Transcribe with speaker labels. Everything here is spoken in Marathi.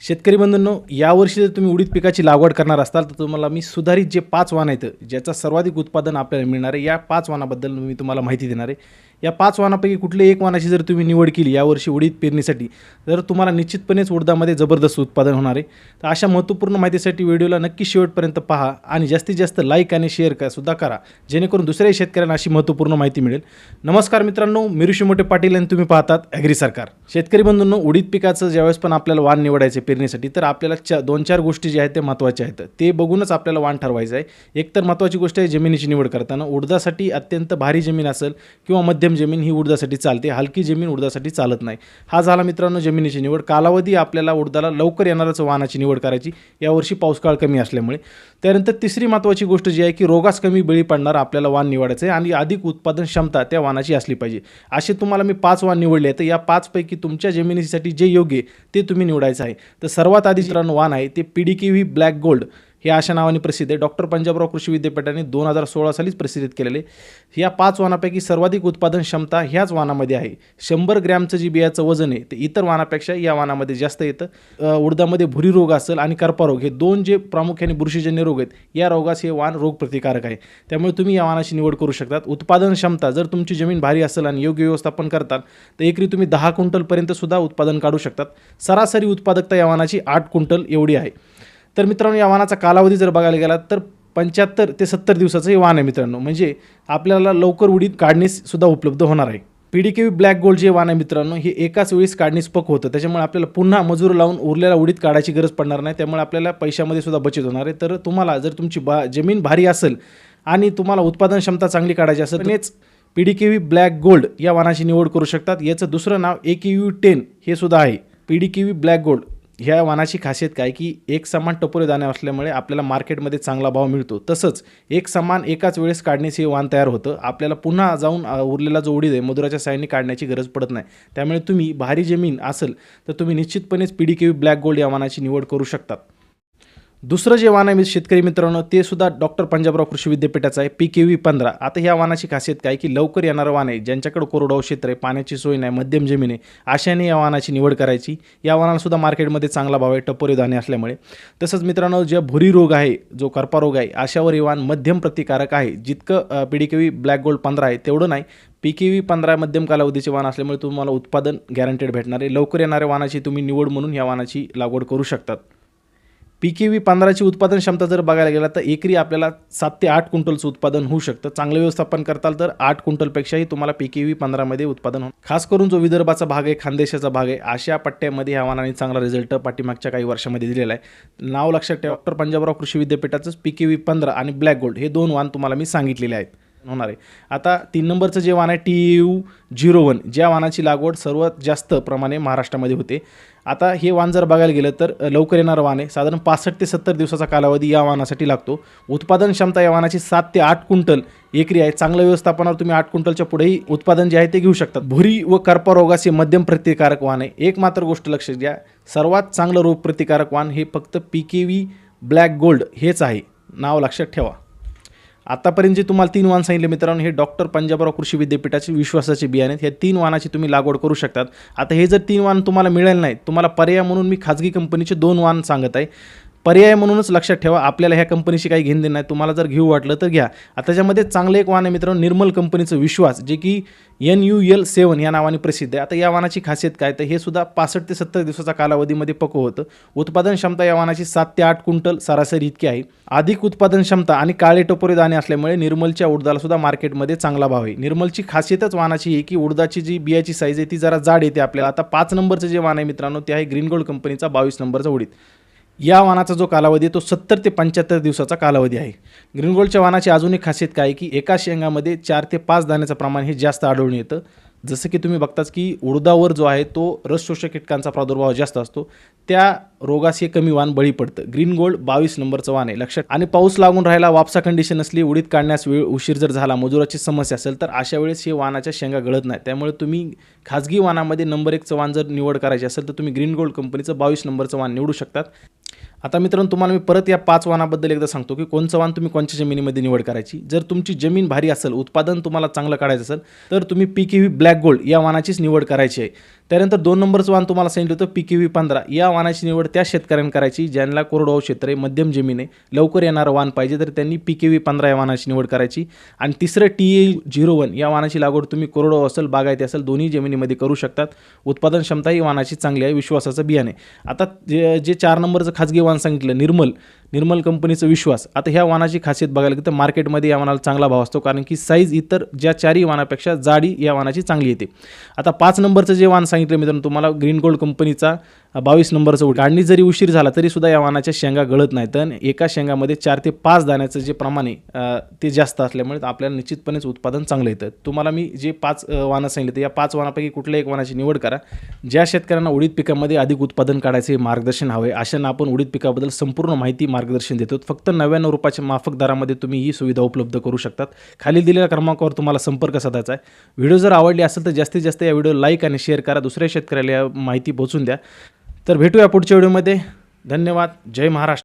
Speaker 1: शेतकरी बंधूंनो, यावर्षी जर तुम्ही उडीद पिकाची लागवड करणार असाल तर तुम्हाला मी सुधारित जे 5 वाण आहेत ज्याचा सर्वाधिक उत्पादन आपल्याला मिळणार आहे, या 5 वाणाबद्दल मी तुम्हाला माहिती देणार आहे। या 5 वाणापैकी कुठले एक वाणाची जर तुम्ही निवड केली यावर्षी उडीद पेरणीसाठी तर तुम्हाला निश्चितपणेच उडदामध्ये जबरदस्त उत्पादन होणार आहे। तर अशा महत्त्वपूर्ण माहितीसाठी व्हिडिओला नक्की शेवटपर्यंत पहा आणि जास्तीत जास्त लाईक आणि शेअर सुद्धा करा, जेणेकरून दुसऱ्याही शेतकऱ्यांना अशी महत्त्वपूर्ण माहिती मिळेल। नमस्कार मित्रांनो, मी ऋषी मोठे पाटील आणि तुम्ही पाहतात ॲग्री सरकार। शेतकरी बंधूंनो, उडीद पिकाचं ज्यावेळेस पण आपल्याला वाण निवडायचे पेरणीसाठी तर आपल्याला 2-4 गोष्टी ज्या आहेत ते महत्त्वाच्या आहेत, ते बघूनच आपल्याला वाण ठरवायचं आहे। एक तर महत्त्वाची गोष्ट आहे जमिनीची निवड करताना उडदासाठी अत्यंत भारी जमीन असेल किंवा मध्यम जमीन ही उडदासाठी चालते, हलकी जमीन उडदासाठी चालत नाही। हा झाला मित्रांनो जमिनीची निवड। कालावधी आपल्याला उडदाला लवकर येणारच वाणाची निवड करायची यावर्षी पाऊसकाळ कमी असल्यामुळे। त्यानंतर तिसरी महत्त्वाची गोष्ट जी आहे की रोगास कमी बळी पडणार आपल्याला वाण निवडायचं आहे आणि अधिक उत्पादन क्षमता त्या वाणाची असली पाहिजे। असे तुम्हाला मी 5 वाण निवडले आहेत, तर या 5 पैकी तुमच्या जमिनीसाठी जे योग्य ते तुम्ही निवडायचं आहे। तर सर्वात आधी मित्रांनो वाण आहे ते PDKV ब्लॅक गोल्ड हे अशा नावाने प्रसिद्ध आहे। डॉक्टर पंजाबराव कृषी विद्यापीठाने 2016 सालीच प्रसिद्धित केलेले। या 5 वाणापैकी सर्वाधिक उत्पादन क्षमता ह्याच वाणामध्ये आहे। 100 ग्रॅमचं जे बियाचं वजन आहे ते इतर वाणापेक्षा या वाणामध्ये जास्त येतं। उडदामध्ये भुरी रोग असेल आणि करपा रोग हे दोन जे प्रामुख्याने बुरशीजन्य रोग आहेत, या रोगास हे वाण रोगप्रतिकारक आहे, त्यामुळे तुम्ही या वाणाची निवड करू शकतात। उत्पादन क्षमता जर तुमची जमीन भारी असेल आणि योग्य व्यवस्थापन करताल तर एकरी तुम्ही 10 क्विंटलपर्यंत सुद्धा उत्पादन काढू शकतात। सरासरी उत्पादकता या वाणाची 8 क्विंटल एवढी आहे। तर मित्रांनो, या वाणाचा कालावधी जर बघायला गेला तर 75 ते 70 दिवसाचं हे वाण आहे मित्रांनो, म्हणजे आपल्याला लवकर उडीद काढणीस सुद्धा उपलब्ध होणार आहे। PDKV ब्लॅक गोल्ड जे वाण आहे मित्रांनो, हे एकाच वेळेस काढणीस पक्व होतं, त्याच्यामुळे आपल्याला पुन्हा मजूर लावून उरलेला उडीद काढायची गरज पडणार नाही, त्यामुळे आपल्याला पैशामध्ये सुद्धा बचत होणार आहे। तर तुम्हाला जर तुमची जमीन भारी असेल आणि तुम्हाला उत्पादन क्षमता चांगली काढायची असेल तर PDKV ब्लॅक गोल्ड या वाणाची निवड करू शकतात। याचं दुसरं नाव AKU10 हे सुद्धा आहे। PDKV ब्लॅक गोल्ड ह्या वाणाची खासियत काय की एक समान टपोरे दाणे असल्यामुळे आपल्याला मार्केटमध्ये चांगला भाव मिळतो, तसंच एक समान एकाच वेळेस काढण्याचे हे वाण तयार होतं। आपल्याला पुन्हा जाऊन उरलेला जो उडीद आहे मजुराच्या साहाय्याने काढण्याची गरज पडत नाही, त्यामुळे तुम्ही भारी जमीन असेल तर तुम्ही निश्चितपणेच PDKV ब्लॅक गोल्ड या वाणाची निवड करू शकतात। दुसरं जे वाण आहे शेतकरी मित्रांनो ते सुद्धा डॉक्टर पंजाबराव कृषी विद्यापीठाचं आहे, PKV15। आता ह्या वाणाची खासियत काय की लवकर येणारं वाण आहे, ज्यांच्याकडे कोरडवाहू क्षेत्र आहे, पाण्याची सोय नाही, मध्यम जमीन आहे, अशाने या वाणाची निवड करायची। या वाणाला सुद्धा मार्केटमध्ये चांगला भाव आहे टपोरे दाणे असल्यामुळे। तसंच मित्रांनो, जे भुरी रोग आहे, जो करपा रोग आहे, अशावर हे वाण मध्यम प्रतिकारक आहे। जितकं PDKV ब्लॅक गोल्ड 15 आहे तेवढं नाही, PKV15 मध्यम कालावधीचे वाण असल्यामुळे तुम्हाला उत्पादन गॅरंटेड भेटणार आहे। लवकर येणाऱ्या वाणाची तुम्ही निवड म्हणून या वाणाची लागवड करू शकतात। PKV15ची उत्पादन क्षमता जर बघायला गेला तर एकरी आपल्याला 7 ते 8 क्विंटलचं उत्पादन होऊ शकतं। चांगलं व्यवस्थापन करताल तर 8 क्विंटलपेक्षाही तुम्हाला PKV15मध्ये उत्पादन होईल। खास करून जो विदर्भाचा भाग आहे, खानदेशाचा भाग आहे, अशा पट्ट्यामध्ये ह्या वाणाने चांगला रिझल्ट पाठीमागच्या काही वर्षामध्ये दिलेला आहे। नाव लक्षात ठेवा, डॉक्टर पंजाबराव कृषी विद्यापीठाचंच PKV15 आणि ब्लॅक गोल्ड हे 2 वाण तुम्हाला मी सांगितलेले आहेत होणार आहे। आता 3 नंबरचं जे वाण आहे TU01, ज्या वाणाची लागवड सर्वात जास्त प्रमाणे महाराष्ट्रामध्ये होते। आता हे वाण जर बघायला गेलं तर लवकर येणारं वाण आहे, साधारण 65 ते 70 दिवसाचा कालावधी या वाणासाठी लागतो। उत्पादन क्षमता या वाणाची 7 ते 8 क्विंटल एकरी आहे। चांगल्या व्यवस्थापनावर तुम्ही 8 क्विंटलच्या पुढेही उत्पादन जे आहे ते घेऊ शकतात। भुरी व करपा रोगाचे मध्यम प्रतिकारक वाण आहे। एक मात्र गोष्ट लक्षात घ्या, सर्वात चांगलं रोग प्रतिकारक वाण हे फक्त PKV ब्लॅक गोल्ड हेच आहे, नाव लक्षात ठेवा। आतापर्यंत जे तुम्हाला 3 वाण सांगितले मित्रांनो, हे डॉक्टर पंजाबराव कृषी विद्यापीठाचे विश्वासाचे बियाणे आहेत। ह्या 3 वाणाची तुम्ही लागवड करू शकतात। आता हे जर 3 वाण तुम्हाला मिळेल नाही, तुम्हाला पर्याय म्हणून मी खाजगी कंपनीचे 2 वाण सांगत आहे। पर्याय म्हणूनच लक्षात ठेवा, आपल्याला ह्या कंपनीशी काही घेणं देणं नाही, तुम्हाला जर घेऊ वाटलं तर घ्या। आता त्याच्यामध्ये चांगलं एक वाण आहे मित्रांनो, निर्मल कंपनीचं विश्वास, जे की NUL7 या नावाने प्रसिद्ध आहे। आता या वाणाची खासियत काय तर हे सुद्धा 65 ते 70 दिवसाचा कालावधीमध्ये पक्व होतं। उत्पादन क्षमता या वाणाची 7 ते 8 क्विंटल सरासरी इतकी आहे। अधिक उत्पादन क्षमता आणि काळे टपोरे दाणे असल्यामुळे निर्मलच्या उडदाला सुद्धा मार्केटमध्ये चांगला भाव आहे। निर्मलची खासियतच वाणाची आहे की उडदाची जी बियाची साईज आहे ती जरा जाड येते आपल्याला। आता 5 नंबरचं जे वाण आहे मित्रांनो ते आहे ग्रीन गोल्ड कंपनीचा 22 नंबरचा उडीद। या वाणाचा जो कालावधी आहे तो 70 ते 75 दिवसाचा कालावधी आहे। ग्रीन गोल्डच्या वाणाची अजून एक खासियत काय की एका शेंगामध्ये 4 ते 5 दाण्याचं प्रमाण हे जास्त आढळून येतं। जसं की तुम्ही बघताच की उडदावर जो आहे तो रसशोषक कीटकांचा प्रादुर्भाव जास्त असतो, त्या रोगास हे कमी वाण बळी पडतं। ग्रीन गोल्ड 22 नंबरचं वाण आहे लक्षात। आणि पाऊस लागून राहिला, वापसा कंडिशन असली, उडीद काढण्यास उशीर जर झाला, मजुराची समस्या असेल तर अशा वेळेस हे वाणाच्या शेंगा गळत नाही, त्यामुळे तुम्ही खाजगी वाणामध्ये नंबर 1चं वाण जर निवड करायची असेल तर तुम्ही ग्रीन गोल्ड कंपनीचं 22 नंबरचं वाण निवडू शकतात। आता मित्रांनो, तुम्हाला मी परत या 5 वाणाबद्दल एकदा सांगतो की कोणचं वाण तुम्ही कोणत्या जमिनीमध्ये निवड करायची। जर तुमची जमीन भारी असेल, उत्पादन तुम्हाला चांगलं काढायचं असेल तर तुम्ही PKV ब्लॅक गोल्ड या वाणाचीच निवड करायची आहे। त्यानंतर 2 नंबरचं वाण तुम्हाला सांगितलं होतं PKV 15. या वाणाची निवड त्या शेतकऱ्यांनी करायची ज्यांना कोरडवाहू क्षेत्र आहे, मध्यम जमीन आहे, लवकर येणारं वाण पाहिजे, तर त्यांनी PKV 15 या वाणाची निवड करायची. आणि तिसरं TA01 या वाणाची लागवड तुम्ही कोरडवाहू असेल, बागायती असेल, दोन्ही जमिनीमध्ये करू शकतात. उत्पादन क्षमता ही वाणाची चांगली आहे, विश्वासाचं बियाणे. आता जे 4 नंबरचं खाजगी वाण सांगितलं निर्मल कंपनीचं विश्वास. आता ह्या वाणाची खासियत बघायला गेलं तर मार्केटमध्ये या वाणाला चांगला भाव असतो, कारण की साईज इतर ज्या 4ही वाणापेक्षा जाडी या वाणाची चांगली येते. आता 5 नंबरचं जे वाण सांगितलं मित्रांनो तुम्हाला, ग्रीन गोल्ड कंपनीचा 22 नंबरचं काढणी जरी उशीर झाला तरी सुद्धा या वाणाच्या शेंगा गळत नाहीत. आणि एका शेंगामध्ये 4 ते 5 दाण्याचं जे प्रमाण आहे ते जास्त असल्यामुळे आपल्याला निश्चितपणेच उत्पादन चांगलं येतं. तुम्हाला मी जे 5 वाणं सांगितलं या 5 वाणापैकी कुठल्या एक वाणाची निवड करा. ज्या शेतकऱ्यांना उडीद पिकामध्ये अधिक उत्पादन काढायचे मार्गदर्शन हवे अशांना आपण उडीद पिकाबद्दल संपूर्ण माहिती मार्गदर्शन देतो. फक्त 99 रुपयाच्या माफक दरामध्ये तुम्ही ही सुविधा उपलब्ध करू शकतात. खाली दिलेल्या क्रमांकावर तुम्हाला संपर्क साधायचा आहे. व्हिडिओ जर आवडली असेल तर जास्तीत जास्त या व्हिडिओ लाईक आणि शेअर करा, दुसऱ्या शेतकऱ्याला या माहिती पोहोचून द्या. तर भेटूया पुढच्या व्हिडिओमध्ये. धन्यवाद. जय महाराष्ट्र.